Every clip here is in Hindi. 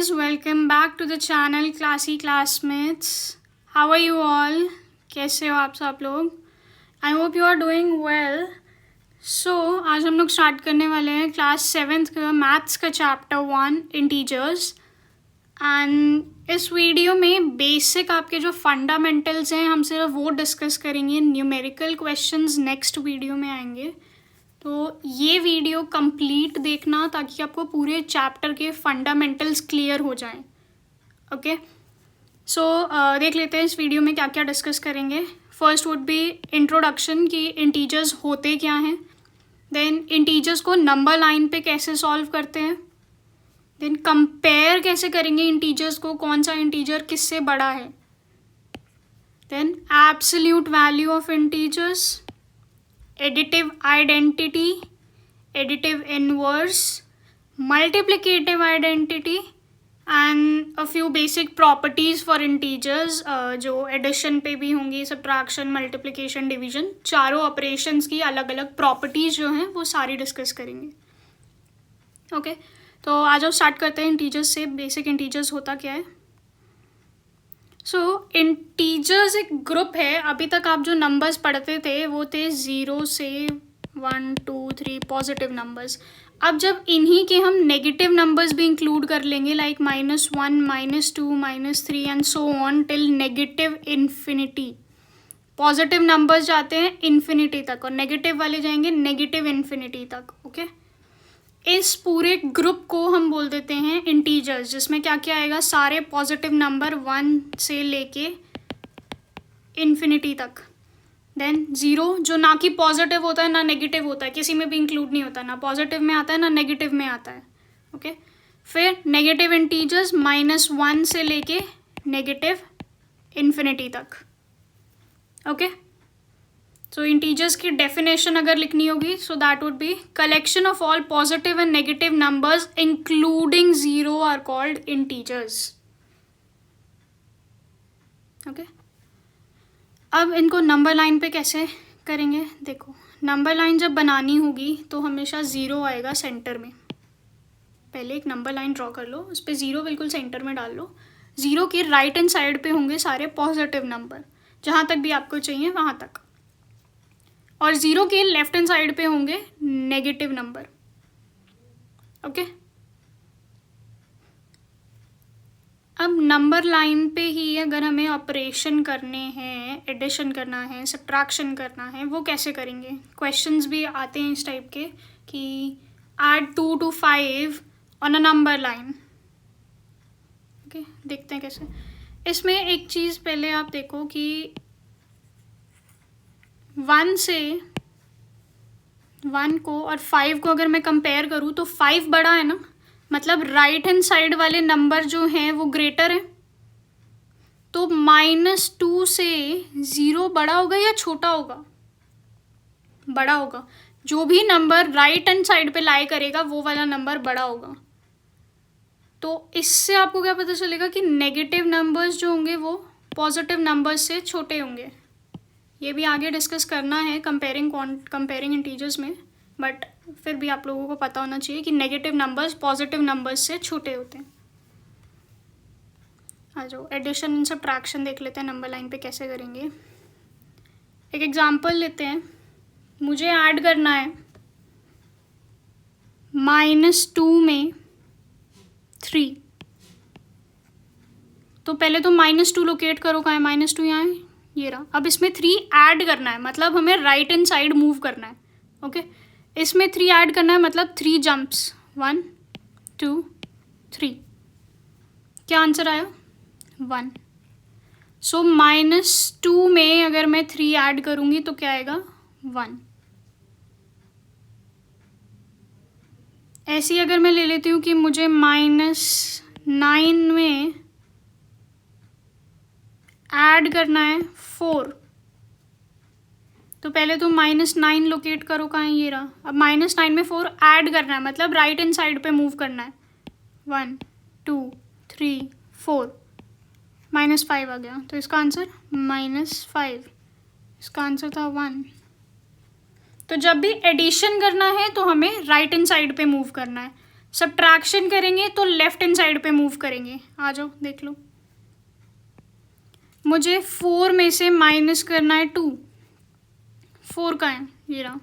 guys, welcome back to the channel Classy Classmates. How are you all? कैसे हो आप सब लोग? I hope you are doing well. So आज हम लोग स्टार्ट करने वाले हैं क्लास 7th का मैथ्स का चैप्टर 1 इंटीजर्स. एंड इस वीडियो में बेसिक आपके जो फंडामेंटल्स हैं हम सिर्फ वो डिस्कस करेंगे. न्यूमेरिकल क्वेश्चंस नेक्स्ट वीडियो में आएंगे. तो ये वीडियो कंप्लीट देखना ताकि आपको पूरे चैप्टर के फंडामेंटल्स क्लियर हो जाएं. ओके, सो देख लेते हैं इस वीडियो में क्या क्या डिस्कस करेंगे. फर्स्ट वुड बी इंट्रोडक्शन कि इंटीजर्स होते क्या हैं. देन इंटीजर्स को नंबर लाइन पे कैसे सॉल्व करते हैं. देन कंपेयर कैसे करेंगे इंटीजर्स को, कौन सा इंटीजर किससे बड़ा है. Then absolute value of integers, additive identity, additive inverse, multiplicative identity and a few basic properties for integers जो addition पे भी होंगी, subtraction, multiplication, division, चारों operations की अलग अलग properties जो हैं वो सारी discuss करेंगे. ओके, तो आज हम स्टार्ट करते हैं इंटीजर्स से. बेसिक इंटीजर्स होता क्या है. सो इंटीजर्स एक ग्रुप है. अभी तक आप जो नंबर्स पढ़ते थे वो थे 0 से 1 2 3 पॉजिटिव नंबर्स. अब जब इन्हीं के हम नेगेटिव नंबर्स भी इंक्लूड कर लेंगे like -1 -2 -3 and so on till negative infinity. Positive numbers जाते हैं इन्फिनिटी तक और नेगेटिव वाले जाएंगे नेगेटिव इन्फिनिटी तक. ओके, इस पूरे ग्रुप को हम बोल देते हैं इंटीजर्स, जिसमें क्या क्या आएगा, सारे पॉजिटिव नंबर 1 से लेके इन्फिनिटी तक. देन 0 जो ना कि पॉजिटिव होता है ना नेगेटिव होता है, किसी में भी इंक्लूड नहीं होता, ना पॉजिटिव में आता है ना नेगेटिव में आता है. ओके, फिर नेगेटिव इंटीजर्स -1 से लेके नेगेटिव इन्फिनिटी तक. ओके, सो इंटीजर्स की डेफिनेशन अगर लिखनी होगी so that would be collection of all positive and negative numbers including 0 are called integers. Okay, अब इनको नंबर लाइन पे कैसे करेंगे. देखो, नंबर लाइन जब बनानी होगी तो हमेशा 0 आएगा सेंटर में. पहले एक नंबर लाइन ड्रॉ कर लो, उस पर 0 बिल्कुल सेंटर में डाल लो. 0 के राइट हैंड साइड पे होंगे सारे पॉजिटिव नंबर, जहाँ तक भी आपको चाहिए वहाँ तक, और 0 के लेफ्ट हैंड साइड पे होंगे नेगेटिव नंबर. ओके, अब नंबर लाइन पे ही अगर हमें ऑपरेशन करने हैं, एडिशन करना है, सब्ट्रैक्शन करना है, वो कैसे करेंगे. क्वेश्चंस भी आते हैं इस टाइप के कि add 2 to 5 on a number line. Okay, देखते हैं कैसे. इसमें एक चीज़ पहले आप देखो कि 1 से 1 को और 5 को अगर मैं कंपेयर करूँ तो 5 बड़ा है ना, मतलब राइट हैंड साइड वाले नंबर जो हैं वो ग्रेटर हैं. तो -2 से 0 बड़ा होगा या छोटा होगा. बड़ा होगा. जो भी नंबर राइट हैंड साइड पे लाई करेगा वो वाला नंबर बड़ा होगा. तो इससे आपको क्या पता चलेगा कि नेगेटिव नंबर्स जो होंगे वो पॉजिटिव नंबर्स से छोटे होंगे. ये भी आगे डिस्कस करना है कंपेयरिंग इंटीजर्स में, बट फिर भी आप लोगों को पता होना चाहिए कि नेगेटिव नंबर्स पॉजिटिव नंबर्स से छोटे होते हैं. आ जाओ, एडिशन एंड सब्ट्रैक्शन देख लेते हैं नंबर लाइन पे कैसे करेंगे. एक एग्जांपल लेते हैं. मुझे ऐड करना है -2 में 3. तो पहले तो -2 लोकेट करो. कहाँ है -2? यहाँ है, ये रहा. अब इसमें 3 ऐड करना है, मतलब हमें राइट हैंड साइड मूव करना है. ओके, इसमें 3 ऐड करना है, मतलब 3 जंप्स, 1 2 3. क्या आंसर आया? 1. सो -2 में अगर मैं 3 ऐड करूँगी तो क्या आएगा? 1. ऐसी अगर मैं ले लेती हूँ कि मुझे -9 में ऐड करना है 4, तो पहले तो -9 लोकेट करो. कहाँ है, ये रहा. अब -9 में 4 ऐड करना है, मतलब राइट हैंड साइड पे मूव करना है. 1 2 3 4, -5 आ गया. तो इसका आंसर -5. इसका आंसर था 1. तो जब भी एडिशन करना है तो हमें राइट हैंड साइड पे मूव करना है. सब्ट्रैक्शन करेंगे तो लेफ्ट हैंड साइड पे मूव करेंगे। आ जाओ देख लो, मुझे 4 में से माइनस करना है 2। 4 का है ये रहा,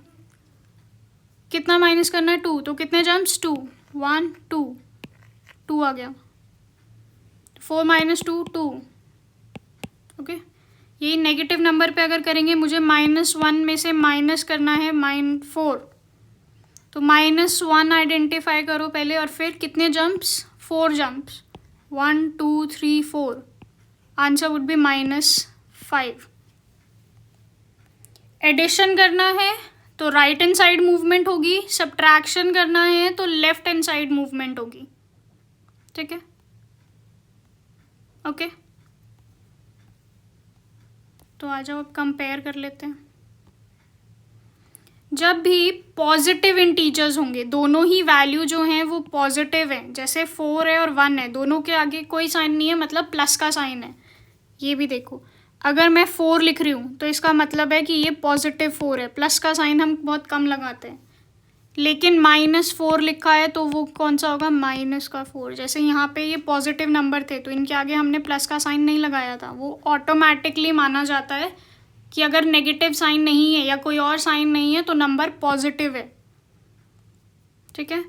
कितना माइनस करना है 2, तो कितने जम्प्स 2, 1 2 2 आ गया, 4 माइनस 2 2। ओके, यही नेगेटिव नंबर पे अगर करेंगे मुझे -1 में से माइनस करना है -4, तो -1 आइडेंटिफाई करो पहले और फिर कितने jumps, 4 jumps, 1 2 3 4, answer would be -5। Addition करना है तो राइट हैंड साइड मूवमेंट होगी, सब्ट्रैक्शन करना है तो लेफ्ट हैंड साइड मूवमेंट होगी। ठीक है, ओके तो आ जाओ अब कंपेयर कर लेते हैं। जब भी पॉजिटिव इंटीजर्स होंगे, दोनों ही वैल्यू जो हैं वो पॉजिटिव हैं, जैसे 4 है और 1 है, दोनों के आगे कोई साइन नहीं है, मतलब प्लस का साइन है। ये भी देखो, अगर मैं 4 लिख रही हूँ तो इसका मतलब है कि ये पॉजिटिव 4 है, प्लस का साइन हम बहुत कम लगाते हैं। लेकिन -4 लिखा है तो वो कौन सा होगा, -4। जैसे यहाँ पे ये पॉजिटिव नंबर थे तो इनके आगे हमने प्लस का साइन नहीं लगाया था, वो ऑटोमेटिकली माना जाता है कि अगर नेगेटिव साइन नहीं है या कोई और साइन नहीं है तो नंबर पॉजिटिव है। ठीक है,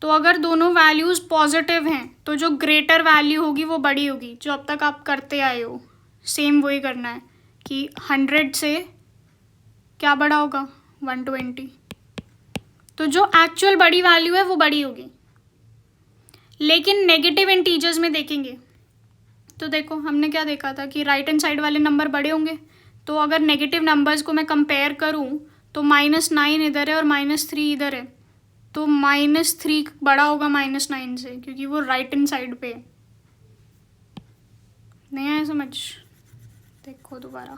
तो अगर दोनों वैल्यूज़ पॉजिटिव हैं तो जो ग्रेटर वैल्यू होगी वो बड़ी होगी, जो अब तक आप करते आए हो सेम वही करना है कि 100 से क्या बड़ा होगा, 120, तो जो एक्चुअल बड़ी वैल्यू है वो बड़ी होगी। लेकिन नेगेटिव इंटीजर्स में देखेंगे तो देखो हमने क्या देखा था कि राइट हैंड साइड वाले नंबर बड़े होंगे, तो अगर नेगेटिव नंबर्स को मैं कंपेयर करूं तो -9 इधर है और -3 इधर है, तो -3 बड़ा होगा -9 से, क्योंकि वो राइट हैंड साइड पे है। नहीं आया समझ, देखो दोबारा।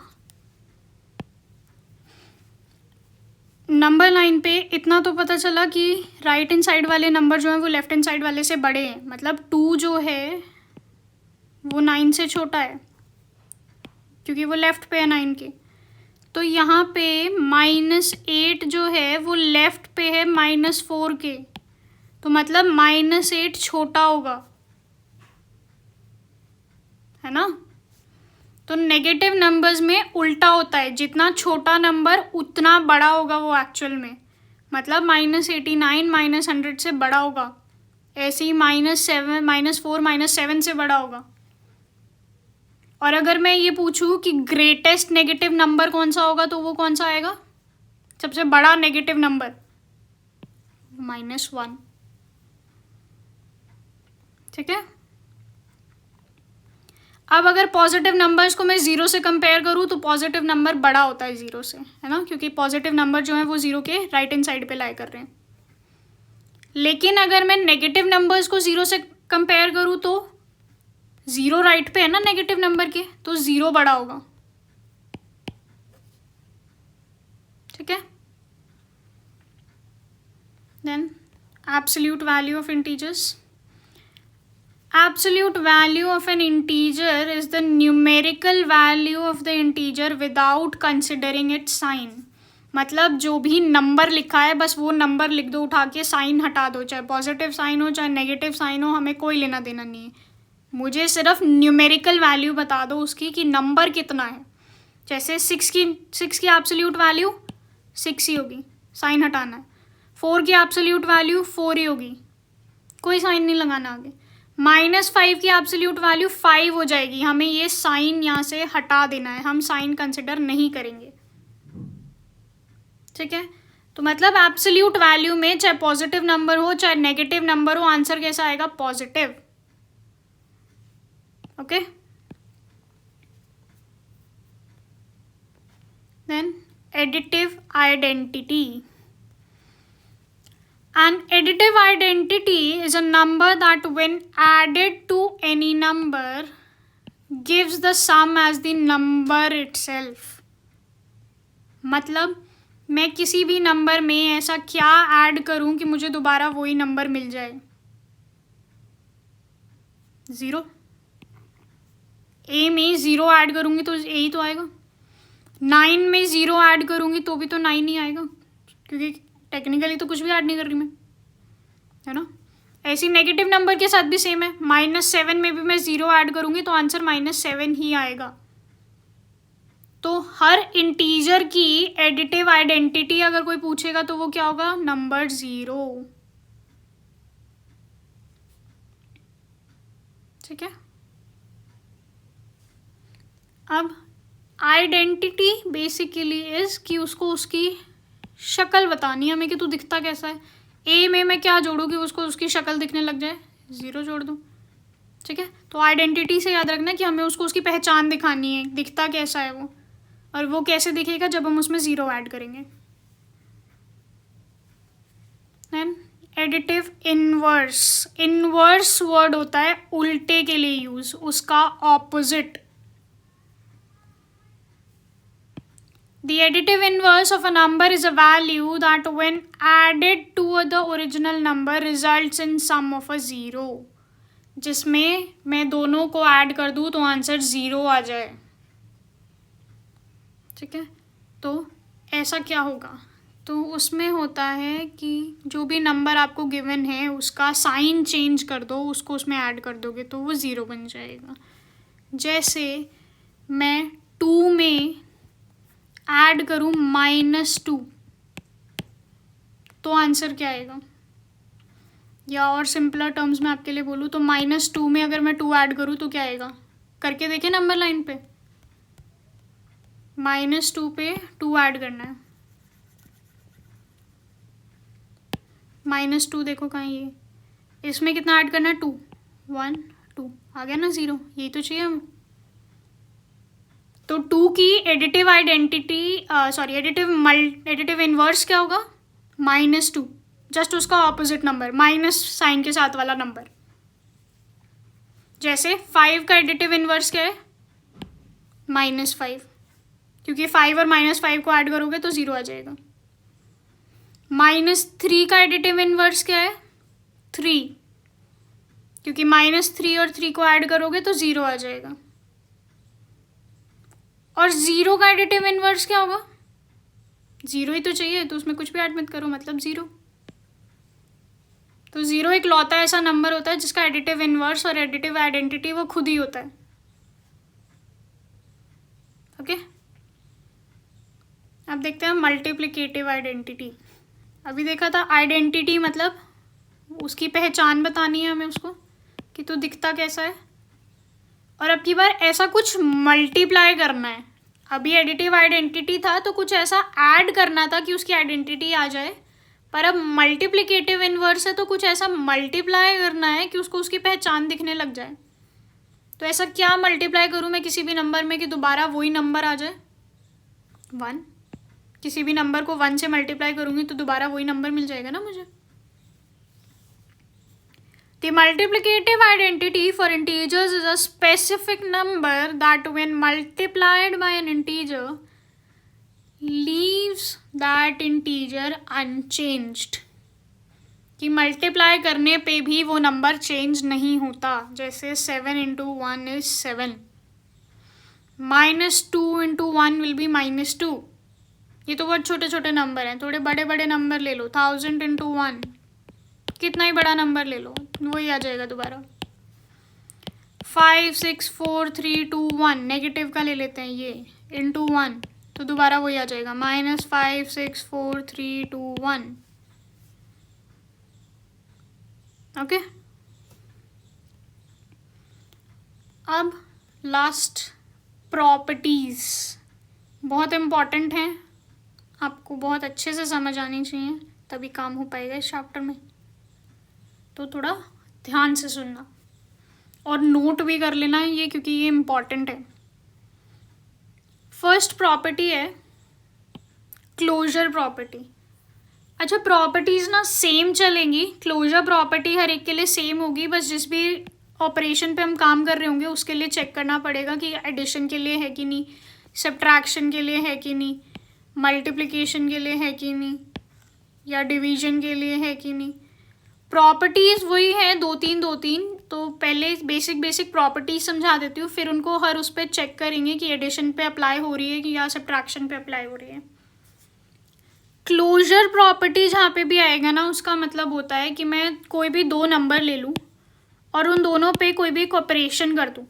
नंबर 9 पे इतना तो पता चला कि राइट हैंड साइड वाले नंबर जो हैं वो लेफ्ट हैंड साइड वाले से बड़े हैं, मतलब 2 जो है वो 9 से छोटा है क्योंकि वो लेफ्ट पे है 9 के। तो यहाँ पे -8 जो है वो लेफ्ट पे है -4 के, तो मतलब -8 छोटा होगा, है ना। तो नेगेटिव नंबर्स में उल्टा होता है, जितना छोटा नंबर उतना बड़ा होगा वो एक्चुअल में, मतलब -89 -100 से बड़ा होगा, ऐसे ही -4 -7 से बड़ा होगा। और अगर मैं ये पूछूं कि ग्रेटेस्ट नेगेटिव नंबर कौन सा होगा तो वो कौन सा आएगा, सबसे बड़ा नेगेटिव नंबर, -1। ठीक है, अब अगर पॉजिटिव नंबर्स को मैं 0 से कंपेयर करूँ तो पॉजिटिव नंबर बड़ा होता है 0 से, है ना, क्योंकि पॉजिटिव नंबर जो है वो 0 के राइट हैंड साइड पे लाई कर रहे हैं। लेकिन अगर मैं नेगेटिव नंबर्स को 0 से कंपेयर करूँ तो 0 राइट पे है ना नेगेटिव नंबर के, तो 0 बड़ा होगा। ठीक है, then absolute value of integers. Absolute value of an integer is the numerical value of the integer without considering its sign। मतलब जो भी नंबर लिखा है बस वो नंबर लिख दो, उठा के साइन हटा दो, चाहे पॉजिटिव साइन हो चाहे नेगेटिव साइन हो, हमें कोई लेना देना नहीं है। मुझे सिर्फ न्यूमेरिकल वैल्यू बता दो उसकी कि नंबर कितना है। जैसे 6 की एब्सोल्यूट वैल्यू 6 ही होगी, साइन हटाना है। 4 की एब्सोल्यूट वैल्यू 4 ही होगी, कोई साइन नहीं लगाना आगे। -5 की एब्सोल्यूट वैल्यू 5 हो जाएगी, हमें ये साइन यहाँ से हटा देना है, हम साइन कंसिडर नहीं करेंगे। ठीक है, तो मतलब एब्सोल्यूट वैल्यू में चाहे पॉजिटिव नंबर हो चाहे नेगेटिव नंबर हो, आंसर कैसा आएगा, positive. Okay, then additive identity. An additive identity is a number that when added to any number gives the sum as the number itself। मतलब मैं किसी भी नंबर में ऐसा क्या ऐड करूं कि मुझे दोबारा वही नंबर मिल जाए, 0। ए में 0 ऐड करूंगी तो ए ही तो आएगा, 9 में 0 ऐड करूंगी तो भी तो 9 ही आएगा, क्योंकि टेक्निकली तो कुछ भी ऐड नहीं कर रही मैं, है ना। ऐसी नेगेटिव नंबर के साथ भी सेम है, -7 में भी मैं 0 ऐड करूँगी तो आंसर -7 ही आएगा। तो हर इंटीजर की एडिटिव आइडेंटिटी अगर कोई पूछेगा तो वो क्या होगा, नंबर 0। ठीक है। अब आइडेंटिटी बेसिकली इज कि उसको उसकी शक्ल बतानी है हमें कि तू दिखता कैसा है। ए में मैं क्या जोड़ूँ कि उसको उसकी शक्ल दिखने लग जाए, 0 जोड़ दूँ। ठीक है, तो आइडेंटिटी से याद रखना कि हमें उसको उसकी पहचान दिखानी है, दिखता कैसा है वो, और वो कैसे दिखेगा जब हम उसमें 0 ऐड करेंगे। Then additive inverse, inverse word होता है उल्टे के लिए यूज, उसका opposite. The additive inverse of a number is a value that when added to the original number results in sum of a 0, जिसमें मैं दोनों को ऐड कर दूँ तो आंसर 0 आ जाए। ठीक है, तो ऐसा क्या होगा, तो उसमें होता है कि जो भी नंबर आपको गिवन है उसका साइन चेंज कर दो, उसको उसमें ऐड कर दोगे तो वो 0 बन जाएगा। जैसे मैं 2 में ऐड करूँ -2 तो आंसर क्या आएगा, या और सिंपलर टर्म्स में आपके लिए बोलूँ तो -2 में अगर मैं 2 ऐड करूँ तो क्या आएगा, करके देखिए नंबर लाइन पे, -2 पे 2 ऐड करना है, -2 देखो कहाँ, ये इसमें कितना ऐड करना है, 2, 1 2 आ गया ना 0, यही तो चाहिए हमें। तो 2 की एडिटिव आइडेंटिटी एडिटिव इनवर्स क्या होगा, -2, जस्ट उसका ऑपोजिट नंबर, माइनस साइन के साथ वाला नंबर। जैसे 5 का एडिटिव इनवर्स क्या है, -5, क्योंकि 5 और -5 को ऐड करोगे तो 0 आ जाएगा। -3 का एडिटिव इनवर्स क्या है, 3, क्योंकि -3 और 3 को ऐड करोगे तो 0 आ जाएगा। और 0 का एडिटिव इनवर्स क्या होगा, 0 ही तो चाहिए, तो उसमें कुछ भी ऐड मत करो, मतलब 0। तो 0 एक लौता ऐसा नंबर होता है जिसका एडिटिव इनवर्स और एडिटिव आइडेंटिटी वो खुद ही होता है। ओके, अब देखते हैं मल्टीप्लिकेटिव आइडेंटिटी। अभी देखा था आइडेंटिटी मतलब उसकी पहचान बतानी है हमें उसको कि तू दिखता कैसा है, और अब की बार ऐसा कुछ मल्टीप्लाई करना है। अभी एडिटिव आइडेंटिटी था तो कुछ ऐसा ऐड करना था कि उसकी आइडेंटिटी आ जाए, पर अब मल्टीप्लिकेटिव इनवर्स है तो कुछ ऐसा मल्टीप्लाई करना है कि उसको उसकी पहचान दिखने लग जाए। तो ऐसा क्या मल्टीप्लाई करूँ मैं किसी भी नंबर में कि दोबारा वही नंबर आ जाए, 1। किसी भी नंबर को 1 से मल्टीप्लाई करूँगी तो दोबारा वही नंबर मिल जाएगा ना मुझे। The multiplicative identity for integers is a specific number that when multiplied by an integer leaves that integer unchanged, कि मल्टीप्लाई करने पे भी वो नंबर चेंज नहीं होता। जैसे 7 × 1 is 7, -2 × 1 will be -2। ये तो बहुत छोटे छोटे नंबर हैं, थोड़े बड़े बड़े नंबर ले लो, 1000 × 1, कितना ही बड़ा नंबर ले लो वही आ जाएगा दोबारा। 5 6 4 3 2 1 नेगेटिव का ले लेते हैं ये, × 1 तो दोबारा वही आ जाएगा, -5 6 4 3 2 1। ओके, अब लास्ट प्रॉपर्टीज बहुत इम्पॉर्टेंट हैं, आपको बहुत अच्छे से समझ आनी चाहिए तभी काम हो पाएगा इस चैप्टर में, तो थोड़ा ध्यान से सुनना और नोट भी कर लेना ये, क्योंकि ये इम्पॉर्टेंट है। फर्स्ट प्रॉपर्टी है क्लोजर प्रॉपर्टी। अच्छा, प्रॉपर्टीज़ ना सेम चलेंगी, क्लोजर प्रॉपर्टी हर एक के लिए सेम होगी, बस जिस भी ऑपरेशन पे हम काम कर रहे होंगे उसके लिए चेक करना पड़ेगा कि एडिशन के लिए है कि नहीं, सब्ट्रैक्शन के लिए है कि नहीं, मल्टीप्लिकेशन के लिए है कि नहीं, या डिवीजन के लिए है कि नहीं। प्रॉपर्टीज़ वही है 2-3 तो पहले बेसिक प्रॉपर्टीज समझा देती हूँ, फिर उनको हर उस पर चेक करेंगे कि एडिशन पे अप्लाई हो रही है कि या सब्ट्रैक्शन पे अप्लाई हो रही है। क्लोजर प्रॉपर्टी जहाँ पे भी आएगा ना, उसका मतलब होता है कि मैं कोई भी दो नंबर ले लूँ और उन दोनों पे कोई भी एक ऑपरेशन कर दूँ।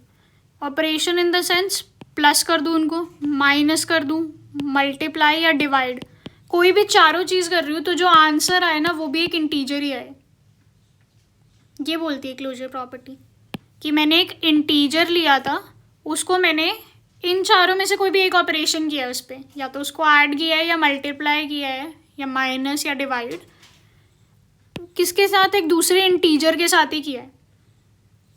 Operation in the sense plus कर दूँ उनको, माइनस कर दूँ, मल्टीप्लाई या डिवाइड, कोई भी चारों चीज़ कर रही हूँ तो जो आंसर आए ना वो भी एक इंटीजर ही आए। ये बोलती है क्लोजर प्रॉपर्टी कि मैंने एक इंटीजर लिया था, उसको मैंने इन चारों में से कोई भी एक ऑपरेशन किया है उस पर, या तो उसको ऐड किया है या मल्टीप्लाई किया है या माइनस या डिवाइड, किसके साथ, एक दूसरे इंटीजर के साथ ही किया है,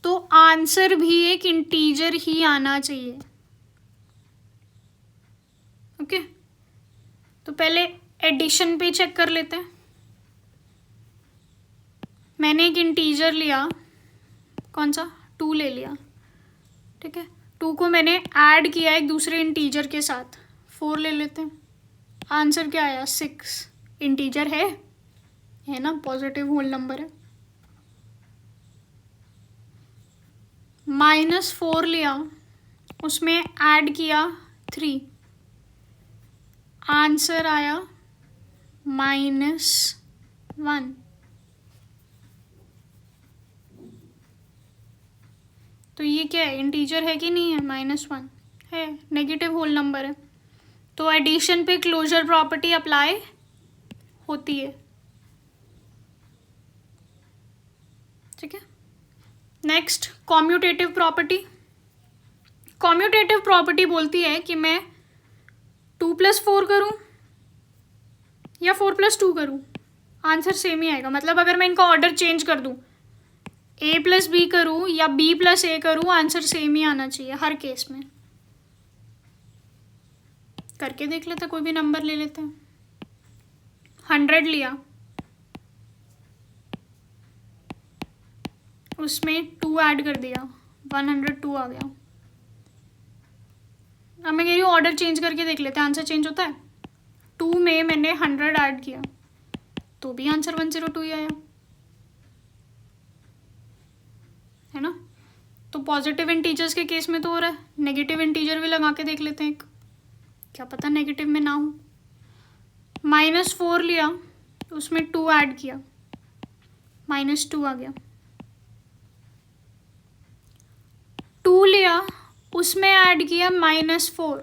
तो आंसर भी एक इंटीजर ही आना चाहिए। ओके, तो पहले एडिशन पे चेक कर लेते हैं। मैंने एक इंटीजर लिया, कौन सा, 2 ले लिया, ठीक है। 2 को मैंने ऐड किया एक दूसरे इंटीजर के साथ, 4 ले लेते हैं। आंसर क्या आया, 6। इंटीजर है ना, पॉजिटिव होल नंबर है। -4 लिया, उसमें ऐड किया 3, आंसर आया -1। तो ये क्या है, इंटीजर है कि नहीं है, -1 है, नेगेटिव होल नंबर है, तो एडिशन पे क्लोजर प्रॉपर्टी अप्लाई होती है। ठीक है, next commutative property. Commutative property बोलती है कि मैं 2 + 4 करूँ या 4 + 2 करूँ, आंसर सेम ही आएगा। मतलब अगर मैं इनका ऑर्डर चेंज कर दूँ, A + B करूँ या B + A करूँ, आंसर सेम ही आना चाहिए हर केस में। करके देख लेते, कोई भी नंबर ले लेते हैं। 100 लिया, उसमें 2 ऐड कर दिया, 102 आ गया। अब मैं कह रही हूँ ऑर्डर चेंज करके देख लेते हैं, आंसर चेंज होता है। 2 में मैंने 100 ऐड किया तो भी आंसर 102 ही आया, है ना। तो पॉजिटिव इंटीजर्स के केस में तो हो रहा है, नेगेटिव इंटीजर भी लगा के देख लेते हैं एक, क्या पता नेगेटिव में ना हो। -4 लिया, उसमें 2 ऐड किया, -2 आ गया। 2 लिया, उसमें ऐड किया -4,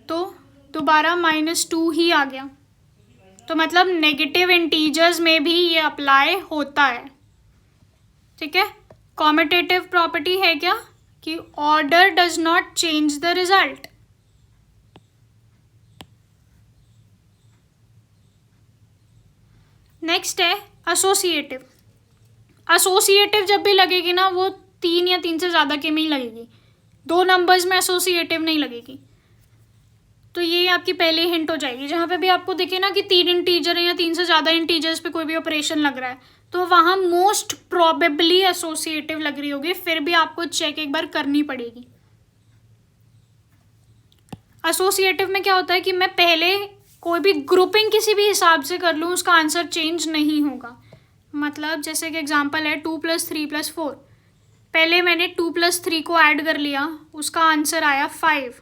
तो दोबारा -2 ही आ गया। तो मतलब नेगेटिव इंटीजर्स में भी ये अप्लाई होता है। ठीक है, कॉम्यूटेटिव प्रॉपर्टी है क्या, कि order does not change the result. Next है एसोसिएटिव। एसोसिएटिव जब भी लगेगी ना, वो 3 या 3 से ज़्यादा के में ही लगेगी, 2 नंबर्स में एसोसिएटिव नहीं लगेगी। तो ये आपकी पहली हिंट हो जाएगी। जहाँ पे भी आपको दिखे ना कि 3 इंटीजर है या 3 से ज़्यादा इंटीजर्स पे कोई भी ऑपरेशन लग रहा है, तो वहाँ मोस्ट प्रोबेबली एसोसिएटिव लग रही होगी, फिर भी आपको चेक एक बार करनी पड़ेगी। एसोसिएटिव में क्या होता है कि मैं पहले कोई भी ग्रुपिंग किसी भी हिसाब से कर लूँ, उसका आंसर चेंज नहीं होगा। मतलब जैसे कि एग्जांपल है 2 + 3 + 4, पहले मैंने 2 + 3 को ऐड कर लिया, उसका आंसर आया 5,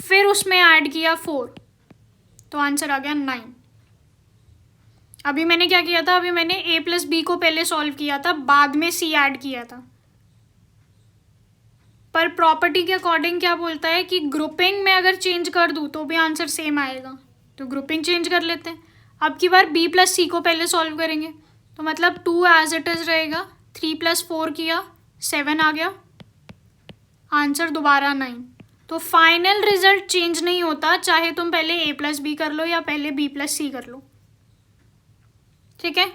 फिर उसमें ऐड किया 4, तो आंसर आ गया 9। अभी मैंने क्या किया था, अभी मैंने A + B को पहले सॉल्व किया था, बाद में C ऐड किया था। पर प्रॉपर्टी के अकॉर्डिंग क्या बोलता है कि ग्रुपिंग में अगर चेंज कर दूँ तो भी आंसर सेम आएगा, तो ग्रुपिंग चेंज कर लेते हैं। अब की बार B + C को पहले सॉल्व करेंगे, तो मतलब 2 एज इट इज़ रहेगा, 3 + 4 किया, 7 आ गया, आंसर दोबारा 9। तो फाइनल रिजल्ट चेंज नहीं होता, चाहे तुम पहले A + B कर लो या पहले B + C कर लो। ठीक है,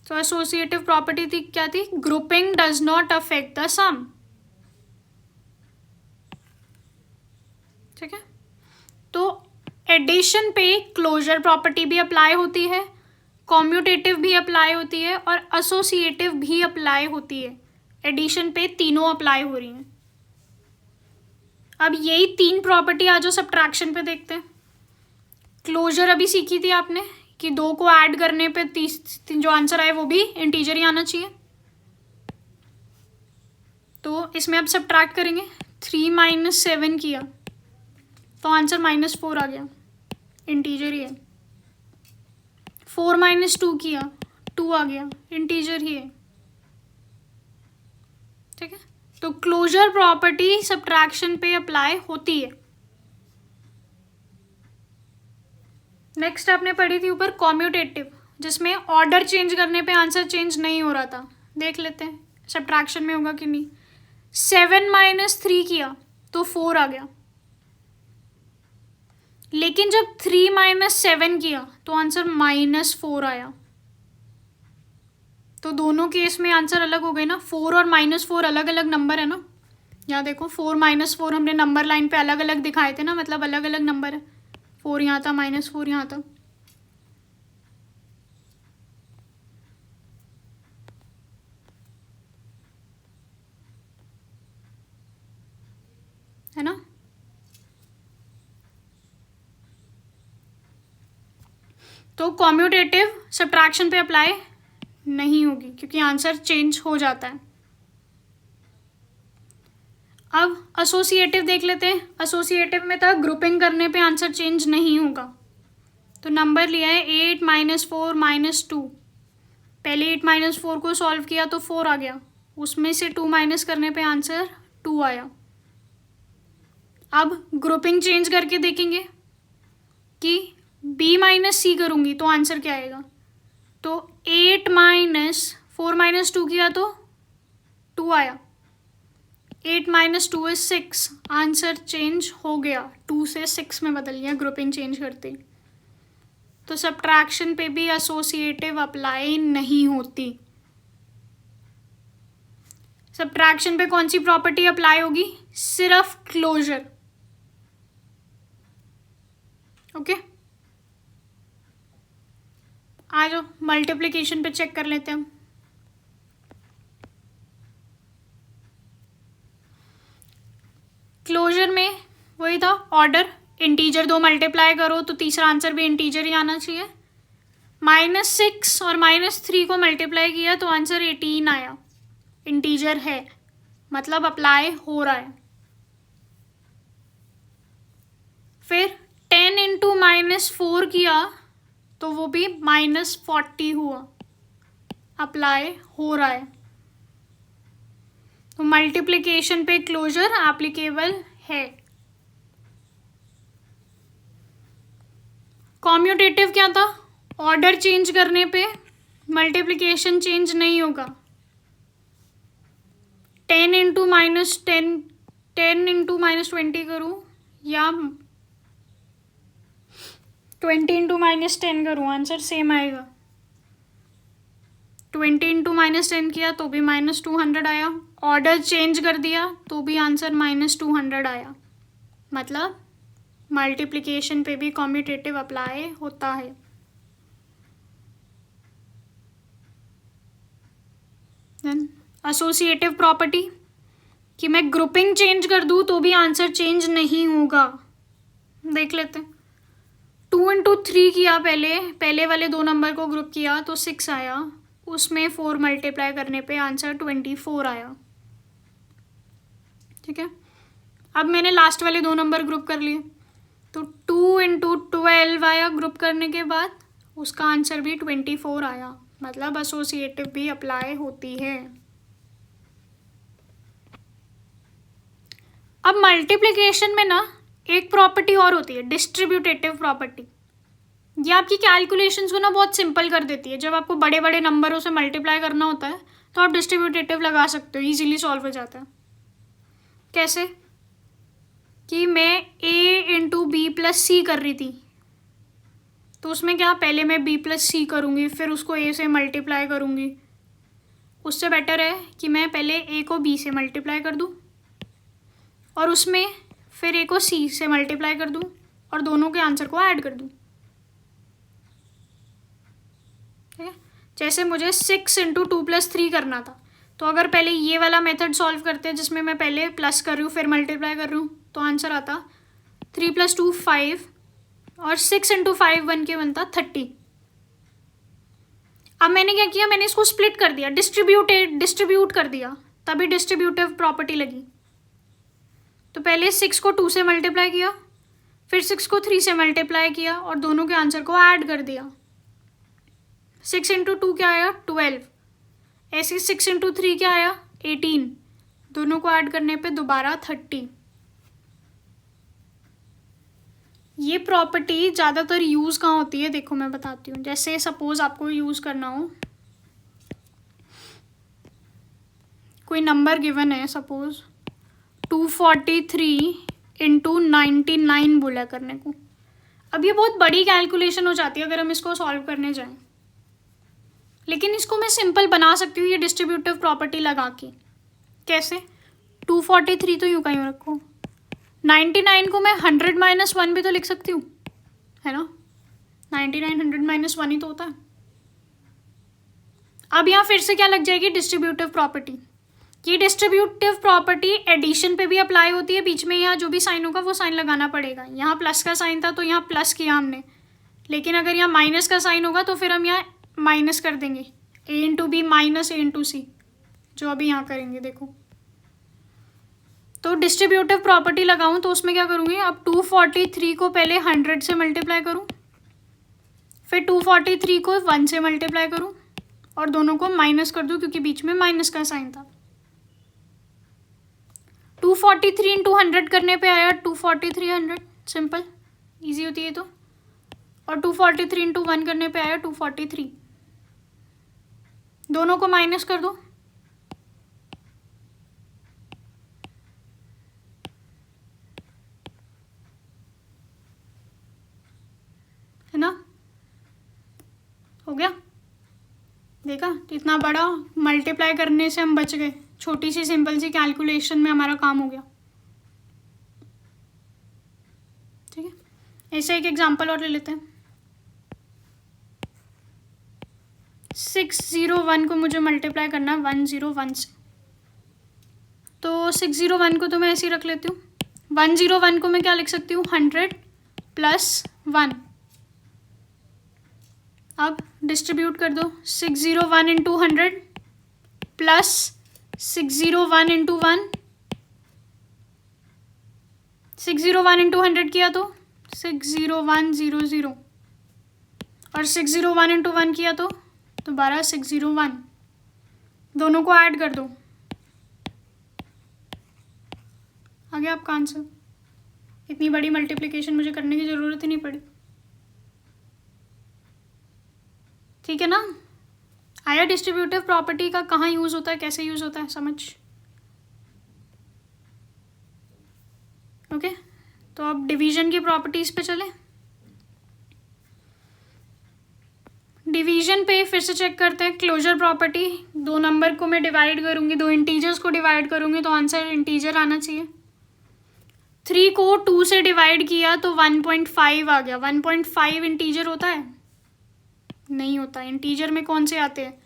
तो एसोसिएटिव प्रॉपर्टी थी, क्या थी, grouping does not affect the sum. ठीक है, तो एडिशन पे क्लोजर प्रॉपर्टी भी अप्लाई होती है, कॉम्यूटेटिव भी अप्लाई होती है और एसोसिएटिव भी अप्लाई होती है। एडिशन पे तीनों अप्लाई हो रही हैं। अब यही 3 प्रॉपर्टी आ जाओ सब्ट्रैक्शन पे देखते हैं। क्लोजर अभी सीखी थी आपने कि 2 को ऐड करने पे जो आंसर आए वो भी इंटीजर ही आना चाहिए। तो इसमें अब सब्ट्रैक्ट करेंगे, 3 - 7 किया तो आंसर -4 आ गया, इंटीजर ही है। 4 - 2 किया 2 आ गया, इंटीजर ही है। ठीक है, तो क्लोजर प्रॉपर्टी सब्ट्रैक्शन पे अप्लाई होती है। नेक्स्ट आपने पढ़ी थी ऊपर कॉम्यूटेटिव, जिसमें ऑर्डर चेंज करने पे आंसर चेंज नहीं हो रहा था। देख लेते हैं सब्ट्रैक्शन में होगा कि नहीं। 7 - 3 किया तो 4 आ गया, लेकिन जब 3 - 7 किया तो आंसर -4 आया। तो दोनों केस में आंसर अलग हो गए ना। 4 और -4 अलग अलग नंबर है ना। यहाँ देखो 4 - 4 हमने नंबर लाइन पे अलग अलग दिखाए थे ना, मतलब अलग अलग नंबर है। 4 यहाँ था, -4 यहाँ था। है ना। तो कॉम्यूटेटिव सब्ट्रैक्शन पे अप्लाई नहीं होगी क्योंकि आंसर चेंज हो जाता है। अब एसोसिएटिव देख लेते हैं। एसोसिएटिव में था ग्रुपिंग करने पे आंसर चेंज नहीं होगा। तो नंबर लिया है 8 - 4 - 2। पहले 8 - 4 को सॉल्व किया तो 4 आ गया, उसमें से 2 माइनस करने पे आंसर 2 आया। अब ग्रुपिंग चेंज करके देखेंगे कि B - C करूँगी तो आंसर क्या आएगा। तो 8 - 4 - 2 किया तो 2 आया। 8 - 2 is 6, आंसर चेंज हो गया, 2 से 6 में बदल गया ग्रुपिंग चेंज करते। तो सब्ट्रैक्शन पे भी एसोसिएटिव अप्लाई नहीं होती। सब्ट्रैक्शन पे कौन सी प्रॉपर्टी अप्लाई होगी, सिर्फ क्लोजर। ओके, आ जाओ मल्टीप्लिकेशन पे चेक कर लेते हैं हम। क्लोजर में वही था ऑर्डर, इंटीजर 2 मल्टीप्लाई करो तो तीसरा आंसर भी इंटीजर ही आना चाहिए। -6 और -3 को मल्टीप्लाई किया तो आंसर 18 आया, इंटीजर है, मतलब अप्लाई हो रहा है। फिर 10 × -4 किया तो वो भी -40 हुआ, अप्लाई हो रहा है। तो मल्टीप्लिकेशन पे क्लोजर एप्लीकेबल है। कॉम्यूटेटिव क्या था, ऑर्डर चेंज करने पे मल्टीप्लिकेशन चेंज नहीं होगा। 10 × -20 करूँ या 20 × -10 करूँ, आंसर सेम आएगा। 20 × -10 किया तो भी -200 आया, ऑर्डर चेंज कर दिया तो भी आंसर -200 आया, मतलब मल्टीप्लिकेशन पे भी कॉम्यूटेटिव अप्लाई होता है। देन एसोसिएटिव प्रॉपर्टी कि मैं ग्रुपिंग चेंज कर दूँ तो भी आंसर चेंज नहीं होगा। देख लेते हैं। 2 × 3 किया, पहले वाले 2 नंबर को ग्रुप किया तो 6 आया, उसमें 4 मल्टीप्लाई करने पे आंसर 24 आया। ठीक है, अब मैंने लास्ट वाले 2 नंबर ग्रुप कर लिए तो 2 × 12 आया, ग्रुप करने के बाद उसका आंसर भी 24 आया, मतलब एसोसिएटिव भी अप्लाई होती है। अब मल्टीप्लिकेशन में ना एक प्रॉपर्टी और होती है, डिस्ट्रीब्यूटेटिव प्रॉपर्टी। ये आपकी कैलकुलेशंस को ना बहुत सिंपल कर देती है। जब आपको बड़े बड़े नंबरों से मल्टीप्लाई करना होता है तो आप डिस्ट्रीब्यूटेटिव लगा सकते हो, इजीली सॉल्व हो जाता है। कैसे कि मैं A × B + C कर रही थी तो उसमें क्या, पहले मैं B + C करूँगी, फिर उसको A से मल्टीप्लाई करूँगी। उससे बेटर है कि मैं पहले A को B से मल्टीप्लाई कर दूँ और उसमें फिर A को C से मल्टीप्लाई कर दूँ और दोनों के आंसर को ऐड कर दूँ। ठीक है, जैसे मुझे 6 × 2 + 3 करना था, तो अगर पहले ये वाला मेथड सॉल्व करते हैं जिसमें मैं पहले प्लस कर रही हूँ फिर मल्टीप्लाई कर रही हूँ, तो आंसर आता 3 + 2 5 और 6 × 5 1 के बनता 30। अब मैंने क्या किया, मैंने इसको स्प्लिट कर दिया, डिस्ट्रीब्यूट कर दिया, तभी डिस्ट्रीब्यूटिव प्रॉपर्टी लगी। तो पहले 6 को 2 से मल्टीप्लाई किया, फिर 6 को 3 से मल्टीप्लाई किया और दोनों के आंसर को ऐड कर दिया। 6 इंटू 2 क्या आया 12, ऐसे 6 इंटू 3 क्या आया 18, दोनों को ऐड करने पे दोबारा 30। ये प्रॉपर्टी ज़्यादातर यूज़ कहाँ होती है देखो मैं बताती हूँ। जैसे सपोज आपको यूज़ करना हो, कोई नंबर गिवन है सपोज 243 इंटू 99 बोला करने को। अब ये बहुत बड़ी कैलकुलेशन हो जाती है अगर हम इसको सॉल्व करने जाएं, लेकिन इसको मैं सिंपल बना सकती हूँ ये डिस्ट्रीब्यूटिव प्रॉपर्टी लगा के। कैसे? 243 तो यूँ कहीं रखो, 99 को मैं 100 माइनस 1 भी तो लिख सकती हूँ, है ना। 99 100 माइनस 1 ही तो होता है। अब यहाँ फिर से क्या लग जाएगी डिस्ट्रीब्यूटिव प्रॉपर्टी। ये डिस्ट्रीब्यूटिव प्रॉपर्टी एडिशन पे भी अप्लाई होती है। बीच में यहाँ जो भी साइन होगा वो साइन लगाना पड़ेगा। यहाँ प्लस का साइन था तो यहाँ प्लस किया हमने, लेकिन अगर यहाँ माइनस का साइन होगा तो फिर हम यहाँ माइनस कर देंगे, a into b minus a into c, जो अभी यहाँ करेंगे देखो। तो डिस्ट्रीब्यूटिव प्रॉपर्टी लगाऊं तो उसमें क्या करूँगी, अब 243 को पहले 100 से मल्टीप्लाई करूँ, फिर 243 को 1 से मल्टीप्लाई करूँ और दोनों को माइनस कर दूँ क्योंकि बीच में माइनस का साइन था। 243 इंटू 100 करने पे आया 243 100, सिंपल इजी होती है तो। और 243 इंटू 1 करने पे आया 243, दोनों को माइनस कर दो, है ना, हो गया। देखा इतना बड़ा मल्टीप्लाई करने से हम बच गए, छोटी सी सिंपल सी कैलकुलेशन में हमारा काम हो गया। ठीक है, ऐसे एक एग्जांपल और ले लेते हैं। 601 को मुझे मल्टीप्लाई करना है 101 से, तो 601 को तो मैं ऐसे ही रख लेती हूँ। 101 को मैं क्या लिख सकती हूँ 100 प्लस 1। अब डिस्ट्रीब्यूट कर दो, 601 इंटू 100 प्लस 601 इंटू 1, 601 इंटू 100 किया तो 60100 और 601 इंटू 1 किया तो दोबारा 601, दोनों को ऐड कर दो, आ गया आपका आंसर। इतनी बड़ी मल्टीप्लिकेशन मुझे करने की ज़रूरत ही नहीं पड़ी। ठीक है ना, आया डिस्ट्रीब्यूटिव प्रॉपर्टी का कहाँ यूज़ होता है, कैसे यूज़ होता है समझ। ओके, तो अब डिवीजन की प्रॉपर्टीज़ पे चलें। डिवीजन पे फिर से चेक करते हैं क्लोजर प्रॉपर्टी। दो नंबर को मैं डिवाइड करूँगी, दो इंटीजर्स को डिवाइड करूँगी तो आंसर इंटीजर आना चाहिए। 3 को 2 से डिवाइड किया तो 1.5 आ गया। 1.5 इंटीजर होता है? नहीं होता। इंटीजर में कौन से आते हैं,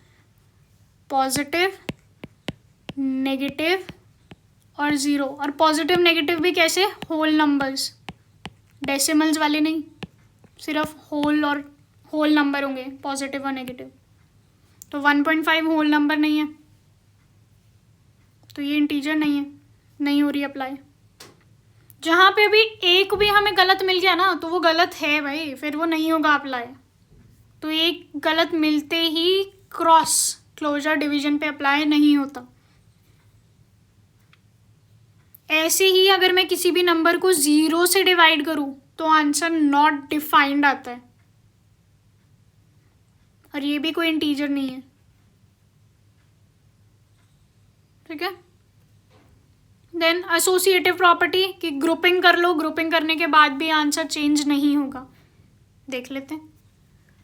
पॉजिटिव, नेगेटिव और ज़ीरो। और पॉजिटिव नेगेटिव भी कैसे, होल नंबर्स, डेसिमल्स वाले नहीं, सिर्फ होल और होल नंबर होंगे पॉजिटिव और नेगेटिव। तो 1.5 होल नंबर नहीं है, तो ये इंटीजर नहीं है, नहीं हो रही अप्लाई। जहाँ पे भी एक भी हमें गलत मिल गया ना तो वो गलत है भाई, फिर वो नहीं होगा अप्लाई। तो एक गलत मिलते ही क्रॉस क्लोजर डिवीजन पे अप्लाई नहीं होता। ऐसे ही अगर मैं किसी भी नंबर को 0 से डिवाइड करूं तो आंसर नॉट डिफाइंड आता है, और ये भी कोई इंटीजर नहीं है। ठीक है, देन एसोसिएटिव प्रॉपर्टी कि ग्रुपिंग कर लो, ग्रुपिंग करने के बाद भी आंसर चेंज नहीं होगा। देख लेते हैं।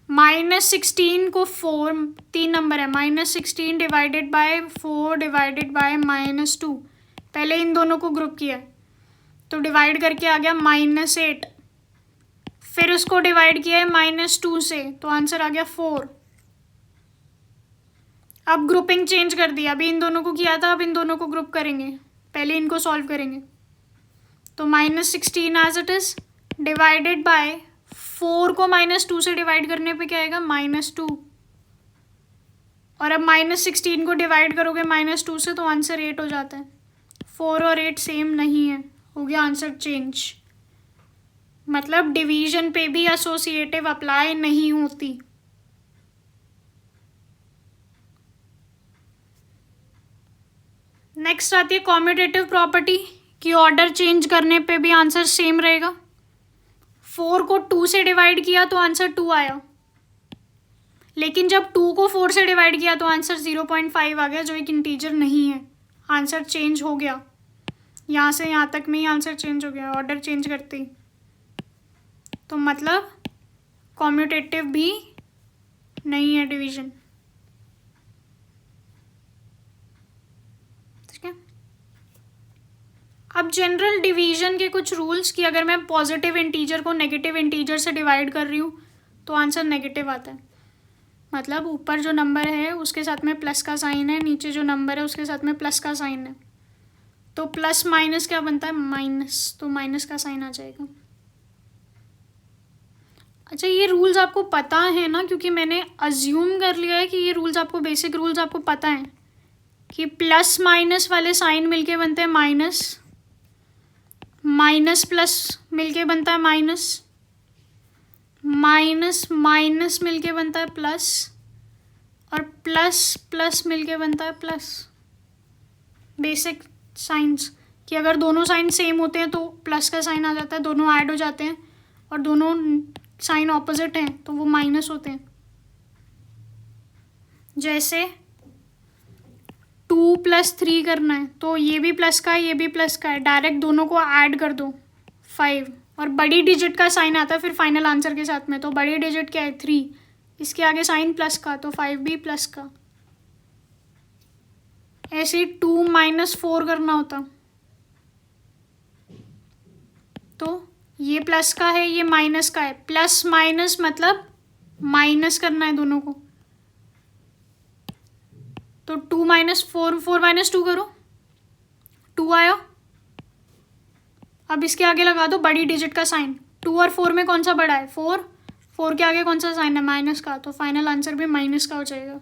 -16 को 4, 3 नंबर है, -16 डिवाइडेड बाय 4 डिवाइडेड बाय -2। पहले इन दोनों को ग्रुप किया तो डिवाइड करके आ गया -8, फिर उसको डिवाइड किया है -2 से तो आंसर आ गया 4। अब ग्रुपिंग चेंज कर दिया, अभी इन दोनों को किया था, अब इन दोनों को ग्रुप करेंगे, पहले इनको सॉल्व करेंगे। तो -16 as it is divided by 4 को -2 से डिवाइड करने पे क्या आएगा -2, और अब -16 को डिवाइड करोगे -2 से तो आंसर 8 हो जाता है। 4 और 8 सेम नहीं है, हो गया आंसर चेंज। मतलब डिवीजन पे भी एसोसिएटिव अप्लाई नहीं होती। नेक्स्ट आती है कॉम्यूटेटिव प्रॉपर्टी कि ऑर्डर चेंज करने पे भी आंसर सेम रहेगा। 4 को 2 से डिवाइड किया तो आंसर 2 आया, लेकिन जब 2 को 4 से डिवाइड किया तो आंसर 0.5 आ गया, जो एक इंटीजर नहीं है। आंसर चेंज हो गया, यहाँ से यहाँ तक में ही आंसर चेंज हो गया ऑर्डर चेंज करते ही। तो मतलब कॉम्यूटेटिव भी नहीं है डिवीजन। ठीक है, अब जनरल डिवीजन के कुछ रूल्स कि अगर मैं पॉजिटिव इंटीजर को नेगेटिव इंटीजर से डिवाइड कर रही हूँ तो आंसर नेगेटिव आता है। मतलब ऊपर जो नंबर है उसके साथ में प्लस का साइन है, नीचे जो नंबर है उसके साथ में प्लस का साइन है, तो प्लस माइनस क्या बनता है, माइनस, तो माइनस का साइन आ जाएगा। अच्छा, ये रूल्स आपको पता है ना, क्योंकि मैंने अज्यूम कर लिया है कि ये रूल्स आपको, बेसिक रूल्स आपको पता है कि प्लस माइनस वाले साइन मिलके बनते हैं माइनस, माइनस प्लस मिलके बनता है माइनस, माइनस माइनस मिलके बनता है प्लस, और प्लस प्लस मिलके बनता है प्लस। बेसिक साइंस कि अगर दोनों साइन सेम होते हैं तो प्लस का साइन आ जाता है, दोनों ऐड हो जाते हैं, और दोनों साइन ऑपोजिट हैं तो वो माइनस होते हैं। जैसे 2 + 3 करना है तो ये भी प्लस का है, ये भी प्लस का है, डायरेक्ट दोनों को ऐड कर दो 5, और बड़ी डिजिट का साइन आता है फिर फाइनल आंसर के साथ में, तो बड़ी डिजिट क्या है 3, इसके आगे साइन प्लस का, तो 5 भी प्लस का। ऐसे ही 2 - 4 करना होता, तो ये प्लस का है, ये माइनस का है, प्लस माइनस मतलब माइनस करना है दोनों को, तो 2 - 4, 4 - 2 करो, 2 आया। अब इसके आगे लगा दो बड़ी डिजिट का साइन, 2 और 4 में कौन सा बड़ा है, 4, 4 के आगे कौन सा साइन है, माइनस का, तो फाइनल आंसर भी माइनस का हो जाएगा।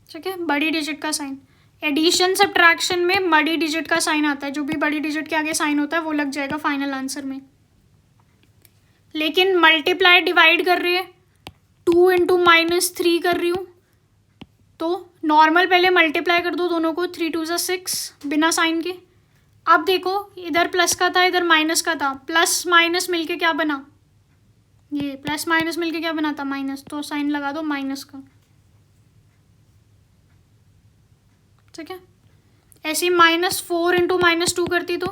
ठीक है, बड़ी डिजिट का साइन। एडिशन सब्ट्रैक्शन में बड़ी डिजिट का साइन आता है, जो भी बड़ी डिजिट के आगे साइन होता है वो लग जाएगा फाइनल आंसर में। लेकिन मल्टीप्लाई डिवाइड कर रही है, 2 × -3 कर रही हूँ, तो नॉर्मल पहले मल्टीप्लाई कर दो दोनों को, 3 × 2 = 6 बिना साइन के। अब देखो इधर प्लस का था, इधर माइनस का था, प्लस माइनस मिलके क्या बना, ये प्लस माइनस मिलके क्या बना था, माइनस, तो साइन लगा दो माइनस का। ठीक है, ऐसे -4 × -2 करती तो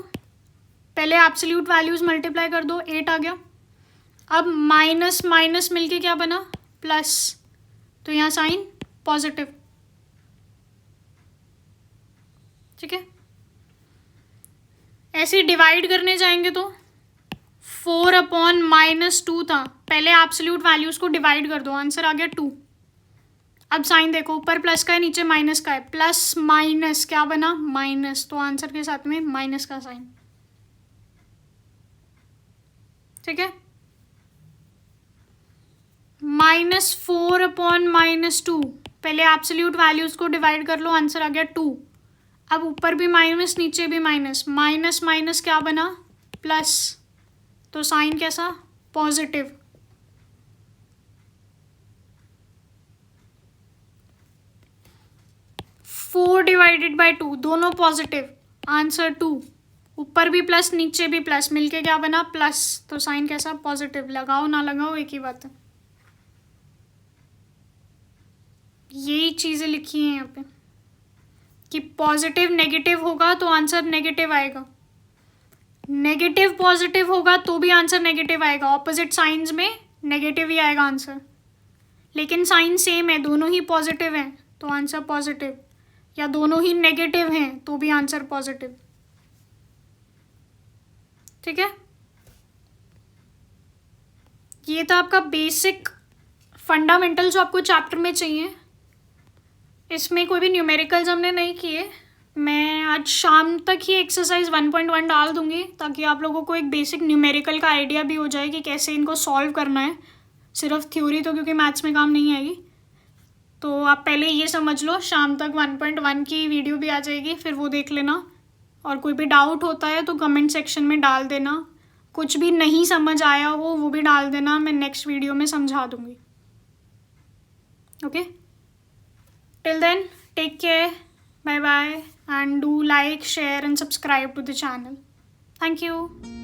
पहले एब्सोल्यूट वैल्यूज मल्टीप्लाई कर दो, 8 आ गया। अब माइनस माइनस मिलके क्या बना, प्लस, तो यहाँ साइन पॉजिटिव। ठीक है, ऐसे डिवाइड करने जाएंगे तो 4/-2 था, पहले एब्सोल्यूट वैल्यूज को डिवाइड कर दो, आंसर आ गया 2। अब साइन देखो, ऊपर प्लस का है नीचे माइनस का है, प्लस माइनस क्या बना, माइनस, तो आंसर के साथ में माइनस का साइन। ठीक है, -4/-2, पहले एब्सोल्यूट वैल्यूज को डिवाइड कर लो, आंसर आ गया 2। अब ऊपर भी माइनस नीचे भी माइनस, माइनस माइनस क्या बना, प्लस, तो साइन कैसा, पॉजिटिव। 4/2 दोनों पॉजिटिव, आंसर 2। ऊपर भी प्लस नीचे भी प्लस, मिलके क्या बना, प्लस, तो साइन कैसा, पॉजिटिव। लगाओ ना लगाओ एक ही बात है, यही चीज़ें लिखी हैं यहाँ पे कि पॉजिटिव नेगेटिव होगा तो आंसर नेगेटिव आएगा, नेगेटिव पॉजिटिव होगा तो भी आंसर नेगेटिव आएगा, ऑपोजिट साइंस में नेगेटिव ही आएगा आंसर। लेकिन साइन सेम है, दोनों ही पॉजिटिव हैं तो आंसर पॉजिटिव, या दोनों ही नेगेटिव हैं तो भी आंसर पॉजिटिव। ठीक है, ये था आपका बेसिक फंडामेंटल जो आपको चैप्टर में चाहिए। इसमें कोई भी न्यूमेरिकल्स हमने नहीं किए, मैं आज शाम तक ही एक्सरसाइज 1.1 डाल दूंगी ताकि आप लोगों को एक बेसिक न्यूमेरिकल का आइडिया भी हो जाए कि कैसे इनको सॉल्व करना है। सिर्फ थ्योरी तो क्योंकि मैथ्स में काम नहीं आएगी, तो आप पहले ये समझ लो, शाम तक 1.1 की वीडियो भी आ जाएगी, फिर वो देख लेना। और कोई भी डाउट होता है तो कमेंट सेक्शन में डाल देना। कुछ भी नहीं समझ आया हो वो भी डाल देना, मैं नेक्स्ट वीडियो में समझा दूँगी। Okay, till then take care, bye bye, and do like, share and subscribe to the channel. Thank you.